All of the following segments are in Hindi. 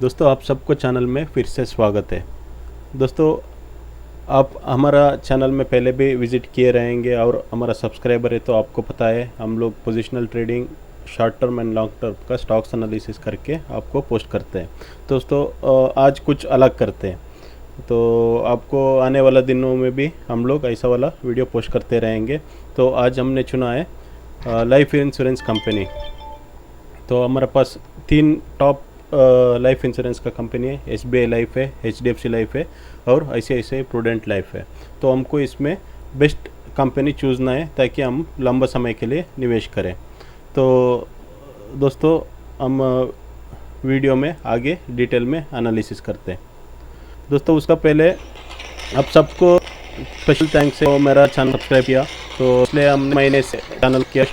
दोस्तों आप सबको चैनल में फिर से स्वागत है। दोस्तों आप हमारा चैनल में पहले भी विज़िट किए रहेंगे और हमारा सब्सक्राइबर है तो आपको पता है हम लोग positional trading short term and long term का स्टॉक्स एनालिसिस करके आपको पोस्ट करते हैं। दोस्तों आज कुछ अलग करते हैं, तो आपको आने वाला दिनों में भी हम लोग ऐसा वाला वीडियो पोस्ट करते रहेंगे। तो आज हमने चुना है लाइफ इंश्योरेंस कंपनी। तो हमारे पास 3 टॉप लाइफ इंश्योरेंस का कंपनी है। SBI लाइफ है, HDFC लाइफ है और ICICI प्रूडेंट लाइफ है। तो हमको इसमें बेस्ट कंपनी चूज़ना है ताकि हम लंबा समय के लिए निवेश करें। तो दोस्तों हम वीडियो में आगे डिटेल में एनालिसिस करते हैं। दोस्तों उसका पहले आप सबको स्पेशल थैंक्स है, मेरा चैनल सब्सक्राइब किया तो इसलिए हमने महीने से चैनल किया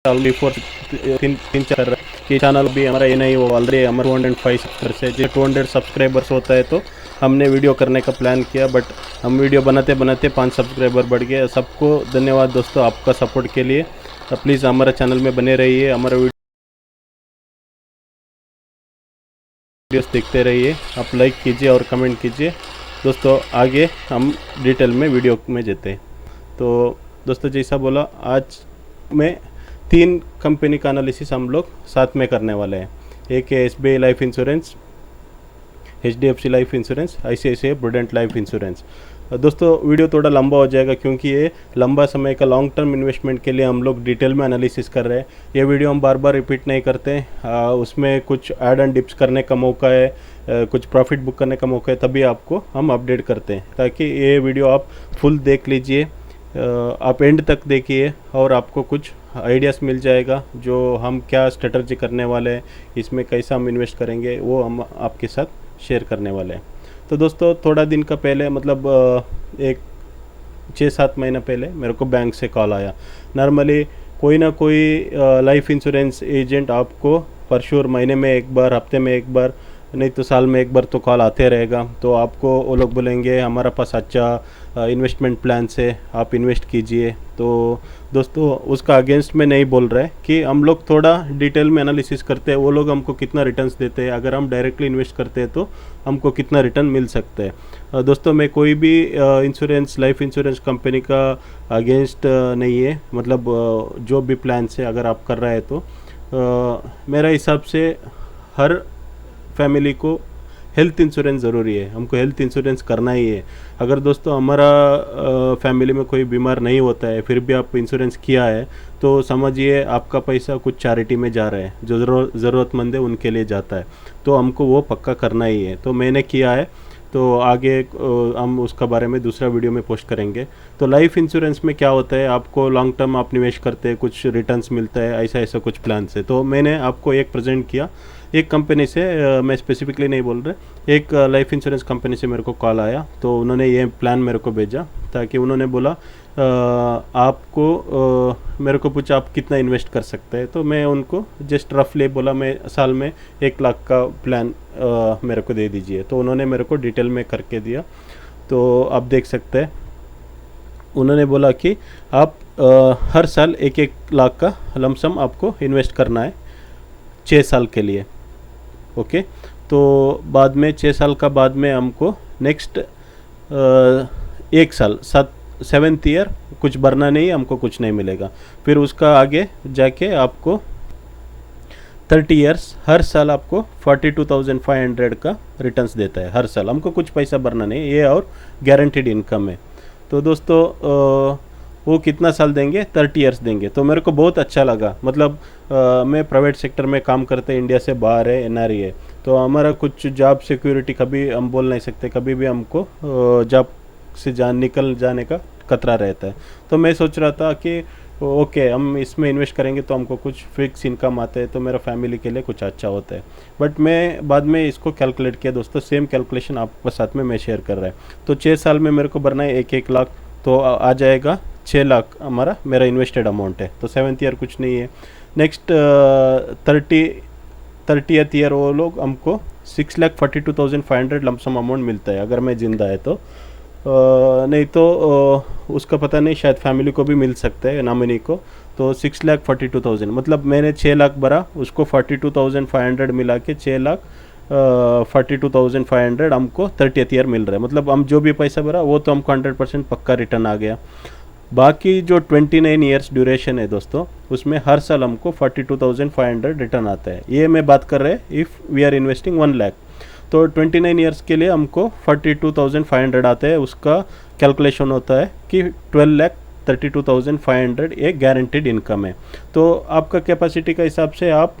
बिफोर 3-4 कि चैनल भी हमारा ये नहीं, वो ऑलरेडी हमारे 205 सब्सक्राइबर्स है। जो 200 सब्सक्राइबर्स होता है तो हमने वीडियो करने का प्लान किया, बट हम वीडियो बनाते बनाते 5 सब्सक्राइबर बढ़ गए। सबको धन्यवाद दोस्तों आपका सपोर्ट के लिए। प्लीज़ हमारे चैनल में बने रहिए, हमारा वीडियोस देखते रहिए, आप लाइक कीजिए और कमेंट कीजिए। दोस्तों आगे हम डिटेल में वीडियो में जाते हैं। तो दोस्तों जैसा बोला, आज मैं 3 कंपनी का एनालिसिस हम लोग साथ में करने वाले हैं। एक है SBI life insurance, HDFC life insurance, ICICI prudent life insurance. दोस्तों वीडियो थोड़ा लंबा हो जाएगा क्योंकि ये लंबा समय का लॉन्ग टर्म इन्वेस्टमेंट के लिए हम लोग डिटेल में एनालिसिस कर रहे हैं। ये वीडियो हम बार बार रिपीट नहीं करते, उसमें कुछ ऐड एंड डिप्स करने का मौका है, कुछ प्रॉफिट बुक करने का मौका है, तभी आपको हम अपडेट करते हैं। ताकि ये वीडियो आप फुल देख लीजिए, आप एंड तक देखिए और आपको कुछ आइडियाज़ मिल जाएगा जो हम क्या स्ट्रेटजी करने वाले हैं, इसमें कैसा हम इन्वेस्ट करेंगे वो हम आपके साथ शेयर करने वाले हैं। तो दोस्तों थोड़ा दिन का पहले, मतलब एक 6-7 महीना पहले मेरे को बैंक से कॉल आया। नॉर्मली कोई ना कोई लाइफ इंश्योरेंस एजेंट आपको पर श्योर महीने में एक बार, हफ्ते में एक बार, नहीं तो साल में एक बार तो कॉल आते रहेगा। तो आपको वो लोग बोलेंगे हमारा पास अच्छा इन्वेस्टमेंट प्लान से आप इन्वेस्ट कीजिए। तो दोस्तों उसका अगेंस्ट में नहीं बोल रहे कि हम लोग थोड़ा डिटेल में एनालिसिस करते हैं, वो लोग हमको कितना रिटर्न्स देते हैं, अगर हम डायरेक्टली इन्वेस्ट करते हैं तो हमको कितना रिटर्न मिल सकता है। दोस्तों मैं कोई भी इंश्योरेंस लाइफ इंश्योरेंस कंपनी का अगेंस्ट नहीं है, मतलब जो भी प्लान से अगर आप कर रहे हैं तो मेरा हिसाब से हर फैमिली को हेल्थ इंश्योरेंस ज़रूरी है, हमको हेल्थ इंश्योरेंस करना ही है। अगर दोस्तों हमारा फैमिली में कोई बीमार नहीं होता है फिर भी आप इंश्योरेंस किया है तो समझिए आपका पैसा कुछ चैरिटी में जा रहा है, जो ज़रूरतमंद है उनके लिए जाता है। तो हमको वो पक्का करना ही है। तो मैंने किया है, तो आगे हम उसका बारे में दूसरा वीडियो में पोस्ट करेंगे। तो लाइफ इंश्योरेंस में क्या होता है, आपको लॉन्ग टर्म आप निवेश करते हैं, कुछ रिटर्न्स मिलता है, ऐसा कुछ प्लान से। तो मैंने आपको एक प्रेजेंट किया एक कंपनी से, मैं स्पेसिफिकली नहीं बोल रहा, एक लाइफ इंश्योरेंस कंपनी से मेरे को कॉल आया। तो उन्होंने ये प्लान मेरे को भेजा, ताकि उन्होंने बोला आपको मेरे को पूछा आप कितना इन्वेस्ट कर सकते हैं। तो मैं उनको जस्ट रफली बोला मैं साल में 1 लाख का प्लान मेरे को दे दीजिए। तो उन्होंने मेरे को डिटेल में करके दिया। तो आप देख सकते हैं, उन्होंने बोला कि आप हर साल 1-1 लाख का लमसम आपको इन्वेस्ट करना है 6 साल के लिए। ओके, तो बाद में 6 साल का बाद में हमको नेक्स्ट 1 साल 7th ईयर कुछ भरना नहीं, हमको कुछ नहीं मिलेगा। फिर उसका आगे जाके आपको 30 इयर्स हर साल आपको 42,500 का रिटर्न्स देता है हर साल, हमको कुछ पैसा भरना नहीं, ये और गारंटीड इनकम है। तो दोस्तों वो कितना साल देंगे, 30 इयर्स देंगे। तो मेरे को बहुत अच्छा लगा, मतलब मैं प्राइवेट सेक्टर में काम करते, इंडिया से बाहर है, NRE है, तो हमारा कुछ जॉब सिक्योरिटी कभी हम बोल नहीं सकते, कभी भी हमको जॉब से निकल जाने का खतरा रहता है। तो मैं सोच रहा था कि ओके हम इसमें इन्वेस्ट करेंगे तो हमको कुछ फिक्स इनकम आता है, तो मेरा फैमिली के लिए कुछ अच्छा होता है। बट मैं बाद में इसको कैलकुलेट किया दोस्तों, सेम कैलकुलेशन आपके साथ में मैं शेयर कर रहा है। तो 6 साल में मेरे को भरना है 1-1 लाख, तो आ जाएगा 6 लाख हमारा मेरा इन्वेस्टेड अमाउंट है। तो 7th ईयर कुछ नहीं है। नेक्स्ट 30th ईयर वो लोग हमको 6,42,500 लमसम अमाउंट मिलता है अगर मैं ज़िंदा है तो। नहीं तो उसका पता नहीं, शायद फैमिली को भी मिल सकता है, नॉमिनी को। तो 6,42,000, मतलब मैंने 6 लाख भरा, उसको 42,500 मिला के 6,42,500 हमको 30th ईयर मिल रहा है। मतलब हम जो भी पैसा भरा वो तो हमको 100% पक्का रिटर्न आ गया। बाकी जो 29 ईयर्स ड्यूरेशन है दोस्तों, उसमें हर साल हमको 42,500 रिटर्न आता है। ये मैं बात कर रहे हैं if we are investing 1 lakh, तो 29 ईयर्स के लिए हमको 42,500 आते हैं। उसका कैलकुलेशन होता है कि 12,32,500 एक गारंटेड इनकम है। तो आपका कैपेसिटी का हिसाब से आप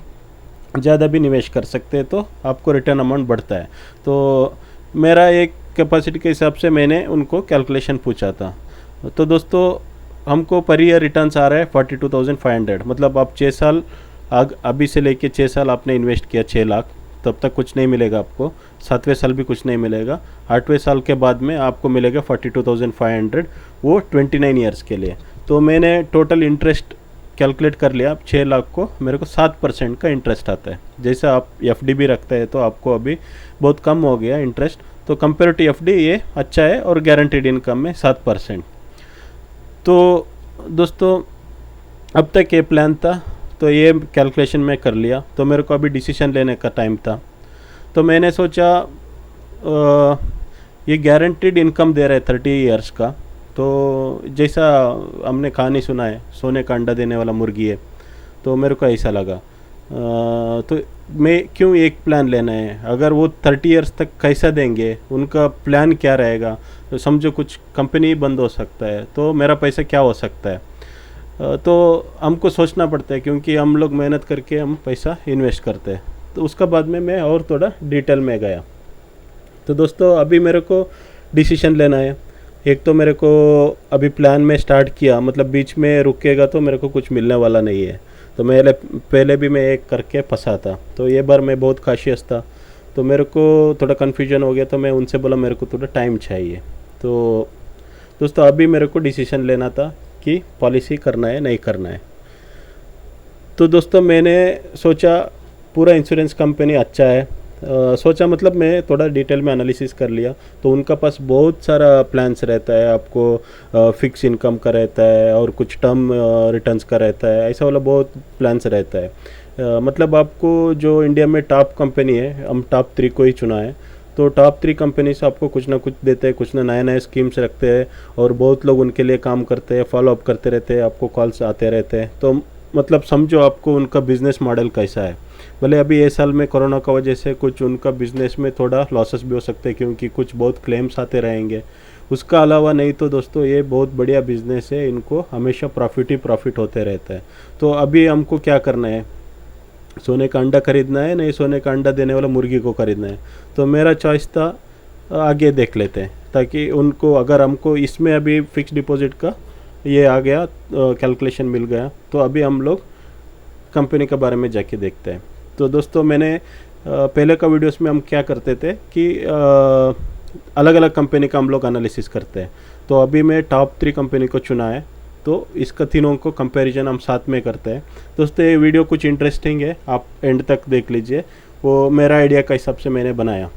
ज़्यादा भी निवेश कर सकते हैं, तो आपको रिटर्न अमाउंट बढ़ता है। तो मेरा एक कैपेसिटी के हिसाब से मैंने उनको कैलकुलेशन पूछा था। तो दोस्तों हमको पर ईयर रिटर्न्स आ रहा है 42,500, मतलब आप 6 साल अभी से लेके 6 साल आपने इन्वेस्ट किया 6 लाख, तब तक कुछ नहीं मिलेगा आपको, 7वें साल भी कुछ नहीं मिलेगा, 8वें साल के बाद में आपको मिलेगा 42,500, वो 29 ईयर्स के लिए। तो मैंने टोटल इंटरेस्ट कैलकुलेट कर लिया, 6 लाख को मेरे को 7% का इंटरेस्ट आता है। जैसे आप एफडी भी रखते हैं तो आपको अभी बहुत कम हो गया इंटरेस्ट, तो कंपेयर टू एफडी ये अच्छा है और गारंटेड इनकम में 7%। तो दोस्तों अब तक ये प्लान था, तो ये कैलकुलेशन मैं कर लिया, तो मेरे को अभी डिसीजन लेने का टाइम था। तो मैंने सोचा ये गारंटेड इनकम दे रहा है 30 ईयर्स का, तो जैसा हमने कहानी सुना है सोने का अंडा देने वाला मुर्गी है, तो मेरे को ऐसा लगा। तो मैं क्यों एक प्लान लेना है, अगर वो 30 ईयर्स तक कैसा देंगे, उनका प्लान क्या रहेगा, तो समझो कुछ कंपनी बंद हो सकता है, तो मेरा पैसा क्या हो सकता है। तो हमको सोचना पड़ता है, क्योंकि हम लोग मेहनत करके हम पैसा इन्वेस्ट करते हैं। तो उसका बाद में मैं और थोड़ा डिटेल में गया। तो दोस्तों अभी मेरे को डिसीजन लेना है। एक तो मेरे को अभी प्लान में स्टार्ट किया, मतलब बीच में रुकेगा तो मेरे को कुछ मिलने वाला नहीं है। तो मैं पहले भी मैं एक करके फंसा था, तो ये बार मैं बहुत काशियस था, तो मेरे को थोड़ा कन्फ्यूजन हो गया। तो मैं उनसे बोला मेरे को थोड़ा टाइम चाहिए। तो दोस्तों अभी मेरे को डिसीजन लेना था कि पॉलिसी करना है नहीं करना है। तो दोस्तों मैंने सोचा पूरा इंश्योरेंस कंपनी अच्छा है, सोचा मतलब मैं थोड़ा डिटेल में एनालिसिस कर लिया। तो उनका पास बहुत सारा प्लान्स रहता है, आपको फिक्स इनकम का रहता है और कुछ टर्म रिटर्न्स का रहता है, ऐसा वाला बहुत प्लान्स रहता है। मतलब आपको जो इंडिया में टॉप कंपनी है, हम टॉप 3 को ही चुना है, तो टॉप 3 कंपनी से आपको कुछ ना कुछ देते हैं, कुछ ना नए नए स्कीम्स रखते हैं और बहुत लोग उनके लिए काम करते हैं, फॉलो अप करते रहते हैं, आपको कॉल्स आते रहते हैं। तो मतलब समझो आपको उनका बिज़नेस मॉडल कैसा है। भले अभी ये साल में कोरोना का वजह से कुछ उनका बिज़नेस में थोड़ा लॉसेस भी हो सकते हैं, क्योंकि कुछ बहुत क्लेम्स आते रहेंगे। उसका अलावा नहीं तो दोस्तों ये बहुत बढ़िया बिज़नेस है, इनको हमेशा प्रॉफिट ही प्रॉफिट होते रहता है। तो अभी हमको क्या करना है, सोने का अंडा खरीदना है नहीं सोने का अंडा देने वाला मुर्गी को खरीदना है। तो मेरा चॉइस था आगे देख लेते हैं, ताकि उनको अगर हमको इसमें अभी फिक्स डिपॉजिट का ये आ गया, कैलकुलेशन मिल गया, तो अभी हम लोग कंपनी के बारे में जाके देखते हैं। तो दोस्तों मैंने पहले का वीडियोस में हम क्या करते थे कि अलग अलग कंपनी का हम लोग एनालिसिस करते हैं। तो अभी मैं टॉप 3 कंपनी को चुना है, तो इसका तीनों को कंपैरिजन हम साथ में करते हैं। दोस्तों ये वीडियो कुछ इंटरेस्टिंग है, आप एंड तक देख लीजिए, वो मेरा आइडिया के हिसाब से मैंने बनाया।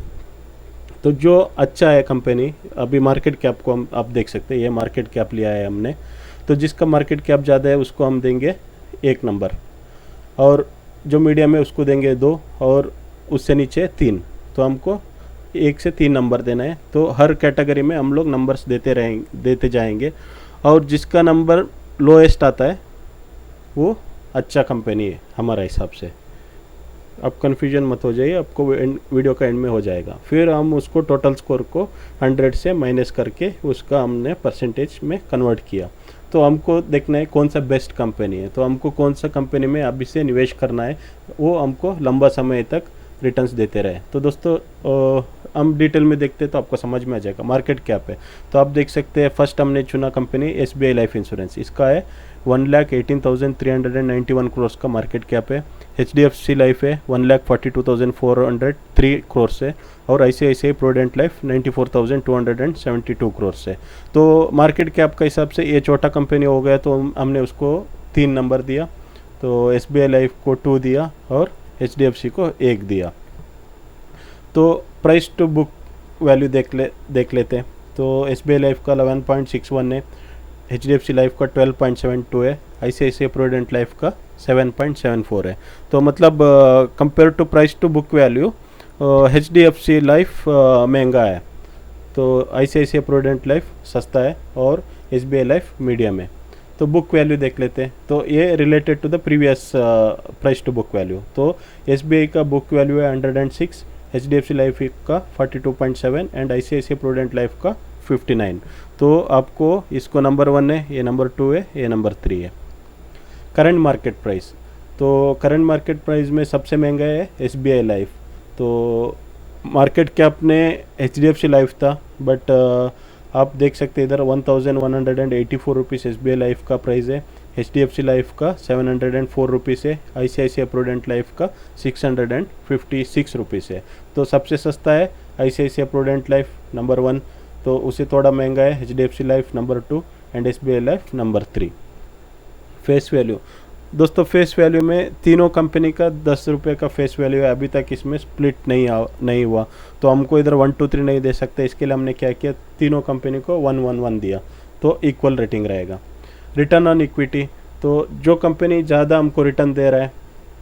तो जो अच्छा है कंपनी, अभी मार्केट कैप को हम आप देख सकते हैं, ये मार्केट कैप लिया है हमने। तो जिसका मार्केट कैप ज़्यादा है उसको हम देंगे 1 नंबर, और जो मीडियम है उसको देंगे 2, और उससे नीचे 3। तो हमको 1 से 3 नंबर देना है। तो हर कैटेगरी में हम लोग नंबर्स देते जाएंगे, और जिसका नंबर लोएस्ट आता है वो अच्छा कंपनी है हमारा हिसाब से। अब कन्फ्यूजन मत हो जाइए, आपको वीडियो का एंड में हो जाएगा। फिर हम उसको टोटल स्कोर को 100 से माइनस करके उसका हमने परसेंटेज में कन्वर्ट किया। तो हमको देखना है कौन सा बेस्ट कंपनी है, तो हमको कौन सा कंपनी में अभी से निवेश करना है, वो हमको लंबा समय तक रिटर्न्स देते रहे। तो दोस्तों हम डिटेल में देखते हैं तो आपको समझ में आ जाएगा। मार्केट कैप है तो आप देख सकते हैं, फर्स्ट हमने चुना कंपनी SBI लाइफ इंश्योरेंस, इसका है 1,18,391 करोड़ का मार्केट कैप है। HDFC लाइफ है 1,42,403 करोड़ से, और ICICI प्रूडेंट लाइफ 94,272 करोड़ से। तो मार्केट कैप का हिसाब से ये छोटा कंपनी हो गया, तो हमने उसको 3 नंबर दिया। तो SBI लाइफ को 2 दिया और HDFC को 1 दिया। तो प्राइस टू बुक वैल्यू देख लेते हैं। तो SBI लाइफ का 11.61 है, HDFC लाइफ का 12.72 है, ICICI प्रूडेंट लाइफ का 7.74 है। तो मतलब compare to price to book value HDFC life महंगा है, तो ICICI प्रूडेंट लाइफ सस्ता है और SBI लाइफ मीडियम है। तो बुक वैल्यू देख लेते हैं। तो ये related to the previous price to book value. तो SBI का बुक वैल्यू है 106, HDFC लाइफ का 42.7 एंड ICICI प्रूडेंट लाइफ का 59। तो आपको इसको नंबर 1 है, ये नंबर 2 है, ये नंबर 3 है। करंट मार्केट प्राइस, तो करंट मार्केट प्राइस में सबसे महंगा है SBI लाइफ। तो मार्केट कैप ने HDFC लाइफ था, बट आप देख सकते हैं इधर 1184 रुपीज़ SBI लाइफ का प्राइस है, HDFC लाइफ का 704 रुपीज़ है, ICICI प्रूडेंट लाइफ का 656 रुपीज़ है। तो सबसे सस्ता है ICICI प्रूडेंट लाइफ नंबर 1, तो उसे थोड़ा महंगा है HDFC life number 2 and SBI life number 3। Face value, दोस्तों फेस वैल्यू में तीनों कंपनी का 10 रुपये का फेस वैल्यू है, अभी तक इसमें स्प्लिट नहीं हुआ, तो हमको इधर 1 2 3 नहीं दे सकते। इसके लिए हमने क्या किया, तीनों कंपनी को 1 1 1 दिया, तो इक्वल रेटिंग रहेगा। रिटर्न ऑन इक्विटी, तो जो कंपनी ज़्यादा हमको रिटर्न दे रहा है,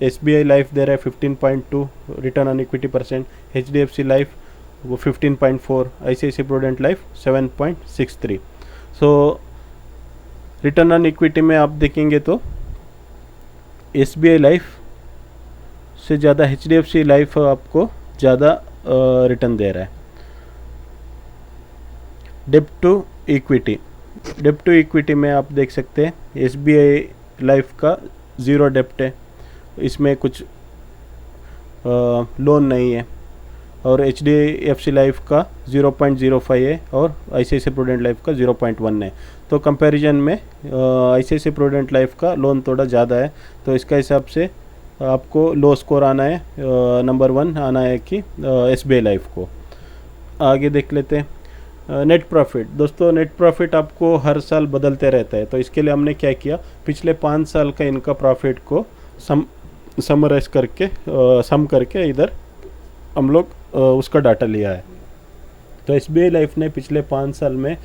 SBI लाइफ दे रहा है 15.2 return on equity percent, HDFC life वो 15.4, ICICI prudent life 7.63। So return on equity में आप देखेंगे तो SBI लाइफ से ज़्यादा HDFC लाइफ आपको ज़्यादा रिटर्न दे रहा है। डेब्ट टू इक्विटी, डेब्ट टू इक्विटी में आप देख सकते हैं SBI लाइफ का 0 डेब्ट है, इसमें कुछ लोन नहीं है, और HDFC लाइफ का 0.05 है और ICICI प्रूडेंट लाइफ का 0.1 है। तो कंपैरिजन में ICICI प्रूडेंट लाइफ का लोन थोड़ा ज़्यादा है, तो इसका हिसाब से आपको लो स्कोर आना है, नंबर 1 आना है कि SBI लाइफ को। आगे देख लेते हैं नेट प्रॉफिट। दोस्तों नेट प्रॉफिट आपको हर साल बदलते रहता है, तो इसके लिए हमने क्या किया, पिछले 5 साल का इनका प्रॉफिट को समराइज करके सम करके इधर हम लोग उसका डाटा लिया है। तो SBI लाइफ ने पिछले 5 साल में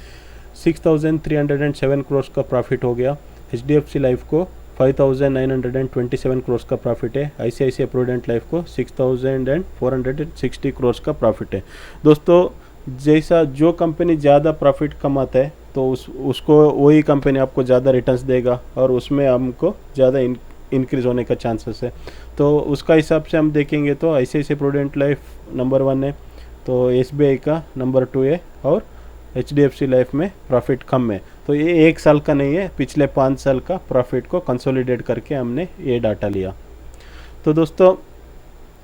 6,307 करोड़ का प्रॉफिट हो गया, HDFC लाइफ को 5,927 करोड़ का प्रॉफिट है, ICICI प्रूडेंट लाइफ को 6,460 करोड़ का प्रॉफिट है। दोस्तों जैसा जो कंपनी ज़्यादा प्रॉफिट कमाता है तो उसको वही कंपनी आपको ज़्यादा रिटर्न्स देगा और उसमें हमको ज़्यादा इंक्रीज़ होने का चांसेस है। तो उसका हिसाब से हम देखेंगे तो ICICI प्रूडेंट लाइफ नंबर 1 है, तो SBI का नंबर 2 है और HDFC लाइफ में प्रॉफिट कम है। तो ये 1 साल का नहीं है, पिछले 5 साल का प्रॉफिट को कंसोलिडेट करके हमने ये डाटा लिया। तो दोस्तों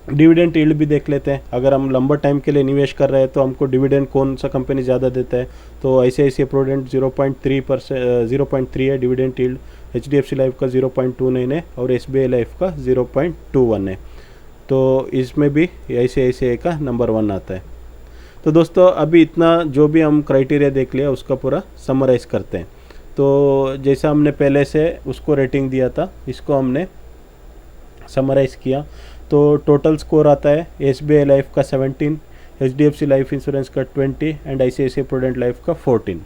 डिविडेंड यील्ड भी देख लेते हैं। अगर हम लंबा टाइम के लिए निवेश कर रहे हैं तो हमको डिविडेंड कौन सा कंपनी ज़्यादा देता है, तो ICICI प्रूडेंट 0.3 है डिविडेंड यील्ड, HDFC लाइफ का 0.29 है और SBI लाइफ का 0.21 है। तो इसमें भी ICICI का नंबर 1 आता है। तो दोस्तों अभी इतना जो भी हम क्राइटेरिया देख लिया उसका पूरा समराइज़ करते हैं। तो जैसा हमने पहले से उसको रेटिंग दिया था, इसको हमने समराइज़ किया। तो टोटल स्कोर आता है SBI लाइफ का 17, HDFC लाइफ इंश्योरेंस का 20 एंड ICICI प्रूडेंट लाइफ का 14।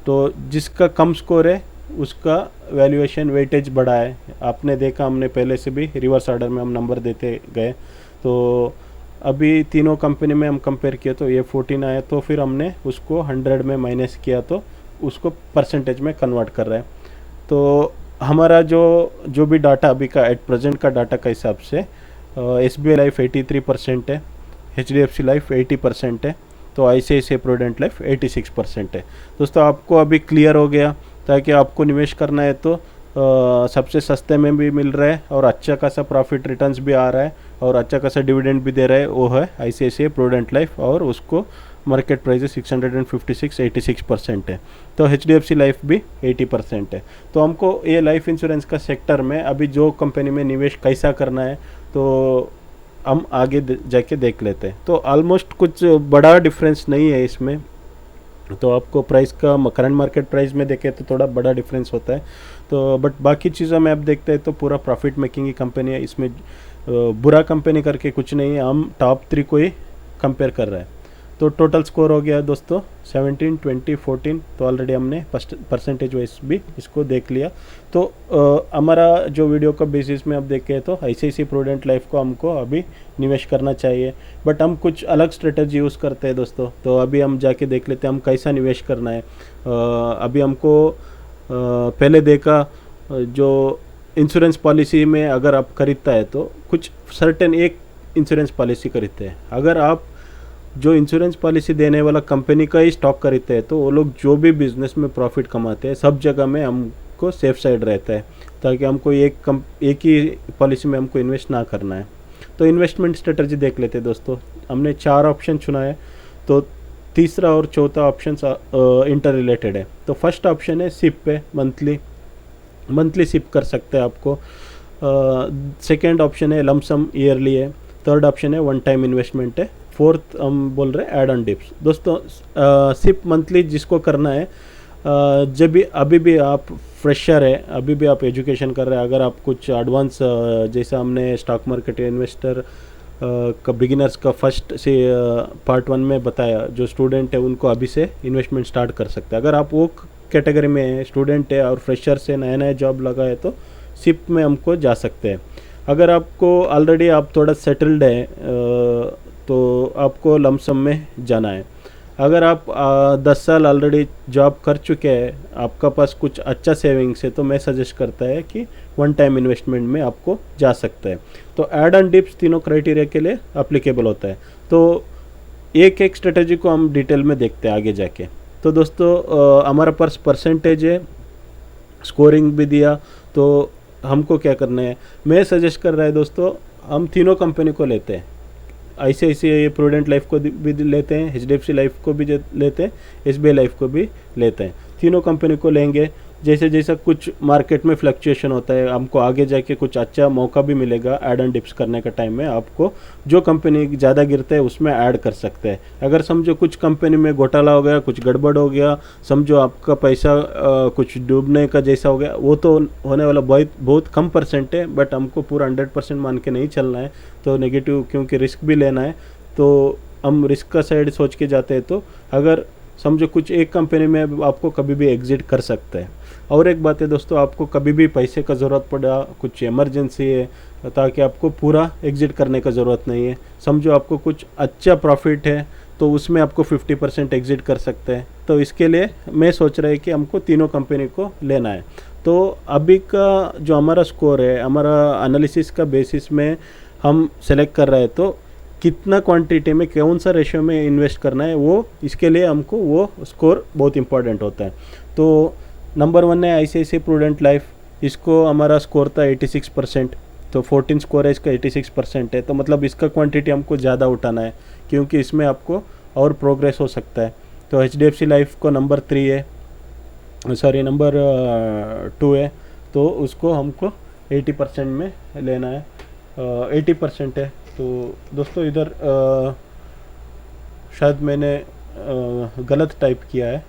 तो जिसका कम स्कोर है उसका वैल्यूएशन वेटेज बढ़ा है। आपने देखा हमने पहले से भी रिवर्स ऑर्डर में हम नंबर देते गए। तो अभी तीनों कंपनी में हम कंपेयर किया तो ये 14 आया, तो फिर हमने उसको 100 में माइनस किया तो उसको परसेंटेज में कन्वर्ट कर रहा है। तो हमारा जो भी डाटा अभी का एट प्रेजेंट का डाटा का हिसाब से SBI लाइफ 83% है, HDFC लाइफ 80% है, तो ICICI प्रूडेंट लाइफ 86% है। दोस्तों आपको अभी क्लियर हो गया, ताकि आपको निवेश करना है तो सबसे सस्ते में भी मिल रहा है और अच्छा खासा प्रॉफिट रिटर्न्स भी आ रहा है और अच्छा खासा डिविडेंड भी दे रहा है, वो है ICICI प्रूडेंट लाइफ और उसको मार्केट प्राइस 86% है। तो HDFC लाइफ भी 80% है। तो हमको ये लाइफ इंश्योरेंस का सेक्टर में अभी जो कंपनी में निवेश कैसा करना है तो हम आगे जाके देख लेते हैं। तो ऑलमोस्ट कुछ बड़ा डिफरेंस नहीं है इसमें। तो आपको प्राइस का करंट मार्केट प्राइस में देखें तो थोड़ा बड़ा डिफरेंस होता है। तो बट बाकी चीज़ों में आप देखते हैं तो पूरा प्रॉफिट मेकिंग की कंपनी है, इसमें बुरा कंपनी करके कुछ नहीं है। हम टॉप 3 को ही कंपेयर कर रहे हैं। तो टोटल स्कोर हो गया दोस्तों 17, 20, 14। तो ऑलरेडी हमने परसेंटेज वाइज भी इसको देख लिया। तो हमारा जो वीडियो का बेसिस में अब देखें तो ICICI प्रूडेंट लाइफ को हमको अभी निवेश करना चाहिए, बट हम कुछ अलग स्ट्रेटजी यूज़ करते हैं दोस्तों। तो अभी हम जाके देख लेते हैं हम कैसा निवेश करना है। अभी हमको पहले देखा जो इंश्योरेंस पॉलिसी में अगर आप खरीदता है तो कुछ सर्टेन एक इंश्योरेंस पॉलिसी खरीदते हैं। अगर आप जो इंश्योरेंस पॉलिसी देने वाला कंपनी का ही स्टॉक खरीदते हैं तो वो लोग जो भी बिजनेस में प्रॉफिट कमाते हैं सब जगह में हमको सेफ साइड रहता है, ताकि हमको एक ही पॉलिसी में हमको इन्वेस्ट ना करना है। तो इन्वेस्टमेंट स्ट्रेटजी देख लेते हैं दोस्तों। हमने 4 ऑप्शन चुना है, तो तीसरा और चौथा ऑप्शन इंटर रिलेटेड है। तो फर्स्ट ऑप्शन है सिप पे, मंथली सिप कर सकते हैं आपको। सेकेंड ऑप्शन है लमसम ईयरली है। थर्ड ऑप्शन है वन टाइम इन्वेस्टमेंट है। फोर्थ हम बोल रहे हैं ऐड ऑन डिप्स। दोस्तों सिप मंथली जिसको करना है, जब भी अभी भी आप फ्रेशर है, अभी भी आप एजुकेशन कर रहे हैं, अगर आप कुछ एडवांस जैसे हमने स्टॉक मार्केट इन्वेस्टर का बिगिनर्स का फर्स्ट से पार्ट 1 में बताया, जो स्टूडेंट है उनको अभी से इन्वेस्टमेंट स्टार्ट कर सकते हैं। अगर आप वो कैटेगरी में स्टूडेंट है और फ्रेशर से नया नया जॉब लगा है तो सिप में हमको जा सकते हैं। अगर आपको ऑलरेडी आप थोड़ा सेटल्ड है तो आपको लमसम में जाना है। अगर आप 10 साल ऑलरेडी जॉब कर चुके हैं, आपका पास कुछ अच्छा सेविंग्स है, तो मैं सजेस्ट करता है कि वन टाइम इन्वेस्टमेंट में आपको जा सकता है। तो ऐड ऑन डिप्स तीनों क्राइटेरिया के लिए अप्लीकेबल होता है। तो एक एक स्ट्रेटेजी को हम डिटेल में देखते हैं आगे जाके। तो दोस्तों हमारा पास परसेंटेज है, स्कोरिंग भी दिया, तो हमको क्या करना है, मैं सजेस्ट कर रहा है दोस्तों हम तीनों कंपनी को लेते हैं। ICICI प्रूडेंट लाइफ को भी लेते हैं, HDFC लाइफ को भी लेते हैं, SBI लाइफ को भी लेते हैं। तीनों कंपनी को लेंगे। जैसे जैसा कुछ मार्केट में फ्लक्चुएशन होता है, हमको आगे जाके कुछ अच्छा मौका भी मिलेगा ऐड ऑन डिप्स करने का टाइम में। आपको जो कंपनी ज़्यादा गिरते हैं उसमें ऐड कर सकते हैं। अगर समझो कुछ कंपनी में घोटाला हो गया, कुछ गड़बड़ हो गया, समझो आपका पैसा कुछ डूबने का जैसा हो गया, वो तो होने वाला बहुत कम परसेंट है, बट हमको पूरा 100% मान के नहीं चलना है। तो नेगेटिव क्योंकि रिस्क भी लेना है, तो हम रिस्क का साइड सोच के जाते हैं। तो अगर समझो कुछ एक कंपनी में आपको कभी भी एग्जिट कर सकते हैं। और एक बात है दोस्तों, आपको कभी भी पैसे का ज़रूरत पड़ा, कुछ इमरजेंसी है, ताकि आपको पूरा एग्जिट करने का ज़रूरत नहीं है। समझो आपको कुछ अच्छा प्रॉफिट है तो उसमें आपको 50% एग्जिट कर सकते हैं। तो इसके लिए मैं सोच रहा है कि हमको तीनों कंपनी को लेना है। तो अभी का जो हमारा स्कोर है, हमारा एनालिसिस का बेसिस में हम सेलेक्ट कर रहे हैं, तो कितना क्वांटिटी में कौन सा रेशियो में इन्वेस्ट करना है, वो इसके लिए हमको वो स्कोर बहुत इंपॉर्टेंट होता है। तो नंबर 1 है ICICI प्रूडेंट लाइफ, इसको हमारा स्कोर था 86%। तो 14 स्कोर है इसका, 86% है, तो मतलब इसका क्वांटिटी हमको ज़्यादा उठाना है, क्योंकि इसमें आपको और प्रोग्रेस हो सकता है। तो HDFC लाइफ को नंबर 3 है, सॉरी नंबर 2 है, तो उसको हमको 80% में लेना है। 80% है। तो दोस्तों इधर शायद मैंने गलत टाइप किया है,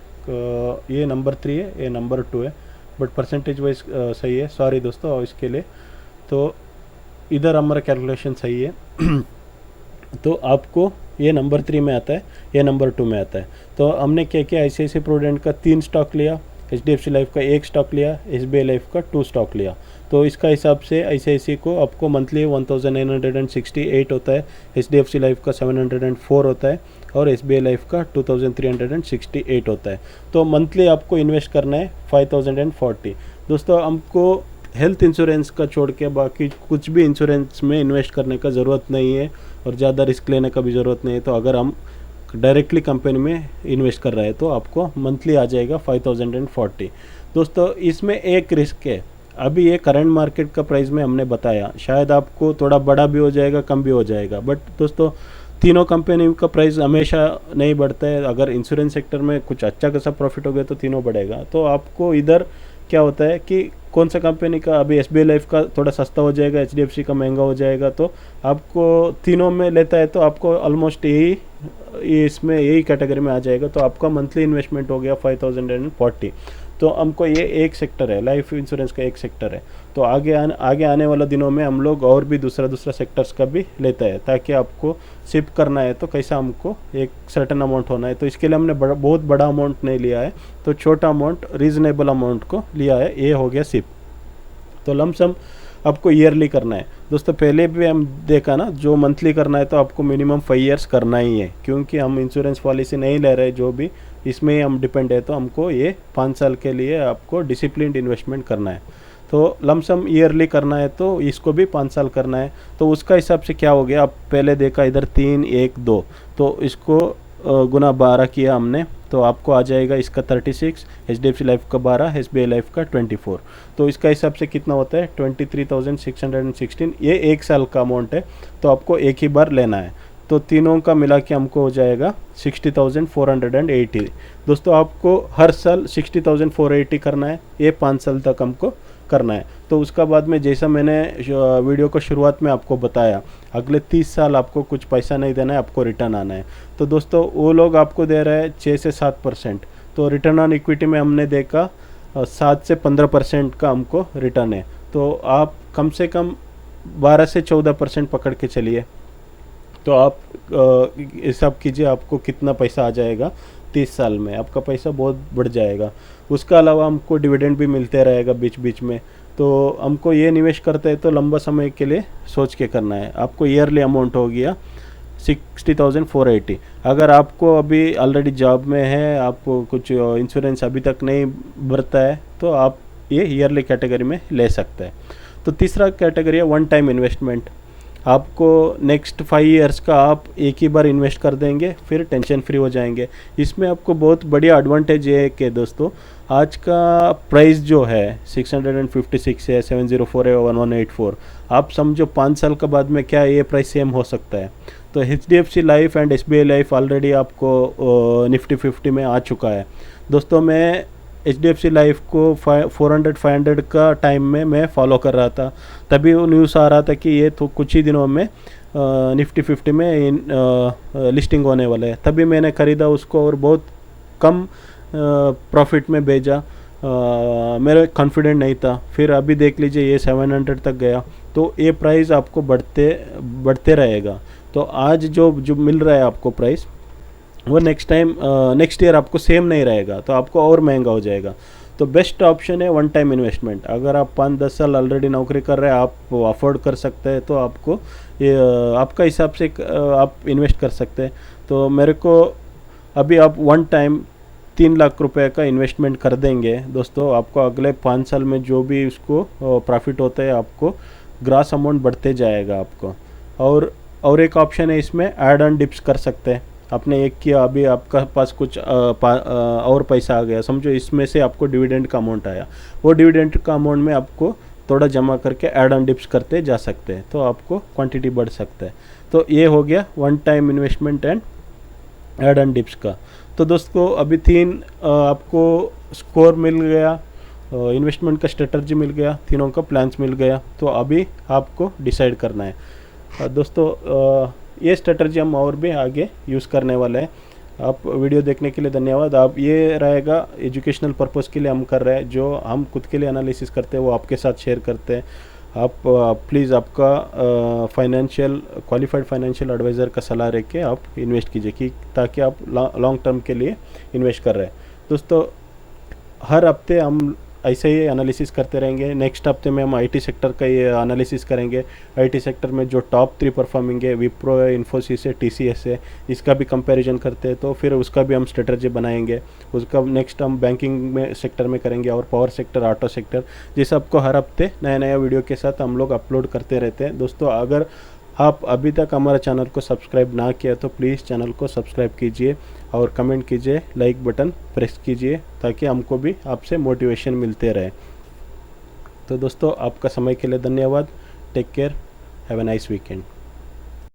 ये नंबर 3 है, ये नंबर 2 है, बट परसेंटेज वाइज सही है। सॉरी दोस्तों इसके लिए। तो इधर हमारा कैलकुलेशन सही है। तो आपको ये नंबर 3 में आता है, ये नंबर 2 में आता है। तो हमने क्या किया, ICICI प्रूडेंट का 3 स्टॉक लिया, HDFC लाइफ का 1 स्टॉक लिया, SBI लाइफ का 2 स्टॉक लिया। तो इसका हिसाब से ICICI को आपको मंथली 1968 होता है, HDFC लाइफ का 704 होता है और SBI लाइफ का 2368 होता है। तो मंथली आपको इन्वेस्ट करना है 5040। दोस्तों हमको हेल्थ इंश्योरेंस का छोड़ के बाकी कुछ भी इंश्योरेंस में इन्वेस्ट करने का ज़रूरत नहीं है और ज़्यादा रिस्क लेने का भी ज़रूरत नहीं है। तो अगर हम डायरेक्टली कंपनी में इन्वेस्ट कर रहे हैं तो आपको मंथली आ जाएगा 5040। दोस्तों इसमें एक रिस्क है, अभी ये करंट मार्केट का प्राइस में हमने बताया, शायद आपको थोड़ा बड़ा भी हो जाएगा, कम भी हो जाएगा, बट दोस्तों तीनों कंपनी का प्राइस हमेशा नहीं बढ़ता है। अगर इंश्योरेंस सेक्टर में कुछ अच्छा खासा प्रॉफिट हो गया तो तीनों बढ़ेगा। तो आपको इधर क्या होता है कि कौन सा कंपनी का, अभी SBI लाइफ का थोड़ा सस्ता हो जाएगा, HDFC का महंगा हो जाएगा, तो आपको तीनों में लेता है तो आपको ऑलमोस्ट इसमें यही कैटेगरी में आ जाएगा। तो आपका मंथली इन्वेस्टमेंट हो गया 5040। तो हमको ये एक सेक्टर है, लाइफ इंश्योरेंस का एक सेक्टर है। तो आगे आने वाले दिनों में हम लोग और भी दूसरा सेक्टर्स का भी लेते हैं, ताकि आपको सिप करना है तो कैसा हमको एक सर्टेन अमाउंट होना है। तो इसके लिए हमने बहुत बड़ा अमाउंट नहीं लिया है, तो छोटा अमाउंट रीजनेबल अमाउंट को लिया है। ये हो गया सिप। तो लमसम आपको ईयरली करना है दोस्तों। पहले भी हम देखा ना, जो मंथली करना है तो आपको मिनिमम 5 ईयर्स करना ही है, क्योंकि हम इंश्योरेंस पॉलिसी नहीं ले रहे, जो भी इसमें ही हम डिपेंड है। तो हमको ये 5 साल के लिए आपको डिसिप्लिन्ड इन्वेस्टमेंट करना है। तो लमसम ईयरली करना है, तो इसको भी 5 साल करना है। तो उसका हिसाब से क्या हो गया, आप पहले देखा इधर 3 1 2, तो इसको गुना 12 किया हमने, तो आपको आ जाएगा इसका 36, HDFC लाइफ का 12, SBI लाइफ का 24। तो इसका हिसाब से कितना होता है 23,616। ये 1 साल का अमाउंट है, तो आपको एक ही बार लेना है। तो तीनों का मिला के हमको हो जाएगा 60,480। दोस्तों आपको हर साल 60,480 करना है, ये 5 साल तक हमको करना है। तो उसका बाद में जैसा मैंने वीडियो को शुरुआत में आपको बताया, अगले 30 साल आपको कुछ पैसा नहीं देना है, आपको रिटर्न आना है। तो दोस्तों वो लोग आपको दे रहे हैं 6 से 7%, तो रिटर्न ऑन इक्विटी में हमने देखा 7 से 15% का हमको रिटर्न है। तो आप कम से कम 12 से 14% पकड़ के चलिए, तो आप हिसाब कीजिए आपको कितना पैसा आ जाएगा 30 साल में। आपका पैसा बहुत बढ़ जाएगा। उसका अलावा हमको डिविडेंड भी मिलते रहेगा बीच बीच में। तो हमको ये निवेश करते हैं तो लंबा समय के लिए सोच के करना है। आपको ईयरली अमाउंट हो गया 60,480। अगर आपको अभी ऑलरेडी जॉब में है, आपको कुछ इंश्योरेंस अभी तक नहीं भरता है, तो आप ये ईयरली कैटेगरी में ले सकते हैं। तो तीसरा कैटेगरी है वन टाइम इन्वेस्टमेंट। आपको नेक्स्ट 5 ईयर्स का आप एक ही बार इन्वेस्ट कर देंगे, फिर टेंशन फ्री हो जाएंगे। इसमें आपको बहुत बढ़िया एडवांटेज ये है कि दोस्तों आज का प्राइस जो है 656 है, 704 है, 1184, आप समझो 5 साल के बाद में क्या ये प्राइस सेम हो सकता है। तो HDFC life and SBI life already आपको निफ्टी 50 में आ चुका है। दोस्तों मैं HDFC लाइफ को 400-500 का टाइम में मैं फॉलो कर रहा था, तभी वो न्यूज़ आ रहा था कि ये तो कुछ ही दिनों में निफ्टी 50 में लिस्टिंग होने वाला है। तभी मैंने ख़रीदा उसको और बहुत कम प्रॉफिट में भेजा। मेरा कॉन्फिडेंट नहीं था। फिर अभी देख लीजिए ये 700 तक गया। तो ये प्राइस आपको बढ़ते रहेगा। तो आज जो मिल रहा है आपको प्राइस, वो नेक्स्ट ईयर आपको सेम नहीं रहेगा, तो आपको और महंगा हो जाएगा। तो बेस्ट ऑप्शन है वन टाइम इन्वेस्टमेंट। अगर आप 5-10 साल ऑलरेडी नौकरी कर रहे हैं, आप अफोर्ड कर सकते हैं, तो आपको ये आपका हिसाब से आप इन्वेस्ट कर सकते हैं। तो मेरे को अभी आप वन टाइम 3 लाख रुपए का इन्वेस्टमेंट कर देंगे दोस्तों, आपको अगले 5 साल में जो भी उसको प्रॉफिट होता है, आपको ग्रास अमाउंट बढ़ते जाएगा आपको। और एक ऑप्शन है इसमें, ऐड ऑन डिप्स कर सकते हैं। आपने एक किया, अभी आपका पास कुछ और पैसा आ गया, समझो इसमें से आपको डिविडेंड का अमाउंट आया, वो डिविडेंड का अमाउंट में आपको थोड़ा जमा करके ऐड ऑन डिप्स करते जा सकते हैं, तो आपको क्वांटिटी बढ़ सकता है। तो ये हो गया one time investment and add on dips का। तो दोस्तों अभी 3 आपको स्कोर मिल गया, इन्वेस्टमेंट का स्ट्रेटजी मिल गया, तीनों का प्लान्स मिल गया। तो अभी आपको डिसाइड करना है। दोस्तों ये स्ट्रेटजी हम और भी आगे यूज़ करने वाले हैं। आप वीडियो देखने के लिए धन्यवाद। आप ये रहेगा एजुकेशनल पर्पज़ के लिए हम कर रहे हैं, जो हम खुद के लिए एनालिसिस करते हैं वो आपके साथ शेयर करते हैं। आप प्लीज़ आपका क्वालिफाइड फाइनेंशियल एडवाइज़र का सलाह रख के आप इन्वेस्ट कीजिए, कि ताकि आप लॉन्ग टर्म के लिए इन्वेस्ट कर रहे हैं। दोस्तों हर हफ्ते हम ऐसे ही एनालिसिस करते रहेंगे। नेक्स्ट हफ्ते में हम IT सेक्टर का ये एनालिसिस करेंगे। IT सेक्टर में जो टॉप 3 परफॉर्मिंग है, विप्रो है, इन्फोसिस है, TCS है, इसका भी कंपैरिजन करते हैं। तो फिर उसका भी हम स्ट्रेटजी बनाएंगे। उसका नेक्स्ट हम बैंकिंग में सेक्टर में करेंगे, और पावर सेक्टर, ऑटो सेक्टर, ये सबको हर हफ्ते नया वीडियो के साथ हम लोग अपलोड करते रहते हैं। दोस्तों अगर आप अभी तक हमारा चैनल को सब्सक्राइब ना किया तो प्लीज़ चैनल को सब्सक्राइब कीजिए और कमेंट कीजिए, लाइक बटन प्रेस कीजिए, ताकि हमको भी आपसे मोटिवेशन मिलते रहे। तो दोस्तों आपका समय के लिए धन्यवाद। Take care, have a nice weekend.